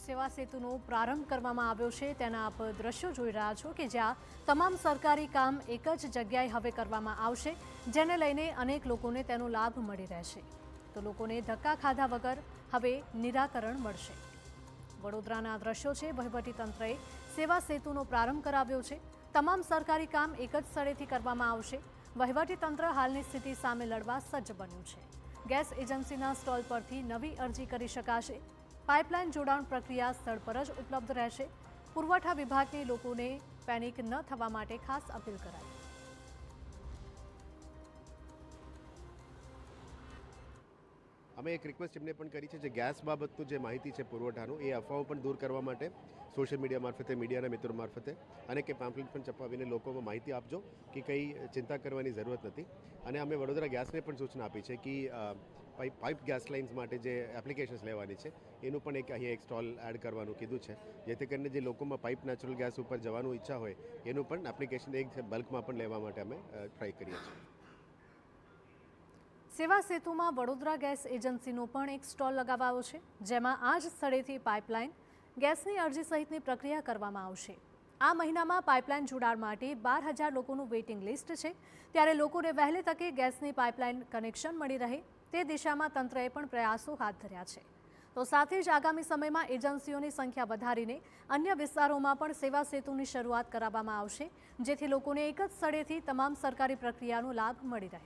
સેવા સેતુનો પ્રારંભ કરવામાં આવ્યો છે તેના આપ દ્રશ્યો જોઈ રહ્યા છો કે જ્યાં તમામ સરકારી કામ એક જ જગ્યાએ હવે કરવામાં આવશે, જેને લઈને અનેક લોકોને તેનો લાભ મળી રહેશે. તો લોકોને ધક્કા ખાધા વગર હવે નિરાકરણ મળશે. વડોદરાના દ્રશ્યો છે. વહીવટીતંત્રએ સેવા સેતુનો પ્રારંભ કરાવ્યો છે. તમામ સરકારી કામ એક જ સ્થળેથી કરવામાં આવશે. વહીવટીતંત્ર હાલની સ્થિતિ સામે લડવા સજ્જ બન્યું છે. ગેસ એજન્સીના સ્ટોલ પરથી નવી અરજી કરી શકાશે. પાઇપલાઇન જોડાણ પ્રક્રિયા સ્થળ પર જ ઉપલબ્ધ રહેશે. પુરવઠા વિભાગની લોકોને પેનિક ન થવા માટે ખાસ અપીલ કરાઈ. અમે એક રિક્વેસ્ટ એમને પણ કરી છે જે ગેસ બાબતનું જે માહિતી છે પુરવઠાનું એ અફવાઓ પણ દૂર કરવા માટે સોશિયલ મીડિયા મારફતે, મીડિયાના મિત્રો મારફતે અને કે પેમ્પલેટ પણ છપાવીને લોકોમાં માહિતી આપજો કે કંઈ ચિંતા કરવાની જરૂરત નથી. અને અમે વડોદરા ગેસને પણ સૂચના આપી છે કે પાઇપ ગેસ લાઇન્સ માટે જે એપ્લિકેશન્સ લેવાની છે એનું પણ અહીંયા એક સ્ટોલ એડ કરવાનું કીધું છે, જેથી કરીને જે લોકોમાં પાઇપ નેચરલ ગેસ ઉપર જવાનું ઈચ્છા હોય એનું પણ એપ્લિકેશન એક બલ્કમાં પણ લેવા માટે અમે ટ્રાય કરીએ છીએ. સેવા સેતુમાં વડોદરા ગેસ એજન્સીનો પણ એક સ્ટોલ લગાવાયો છે, જેમાં આ જ સ્થળેથી પાઇપલાઇન ગેસની અરજી સહિતની પ્રક્રિયા કરવામાં આવશે. આ મહિનામાં પાઇપલાઇન જોડાણ માટે 12,000 લોકોનું વેઇટિંગ લિસ્ટ છે, ત્યારે લોકોને વહેલી તકે ગેસની પાઇપલાઇન કનેક્શન મળી રહે તે દિશામાં તંત્રએ પણ પ્રયાસો હાથ ધર્યા છે. તો સાથે જ આગામી સમયમાં એજન્સીઓની સંખ્યા વધારીને અન્ય વિસ્તારોમાં પણ સેવા સેતુની શરૂઆત કરાવવામાં આવશે, જેથી લોકોને એક જ સ્થળેથી તમામ સરકારી પ્રક્રિયાનો લાભ મળી રહે.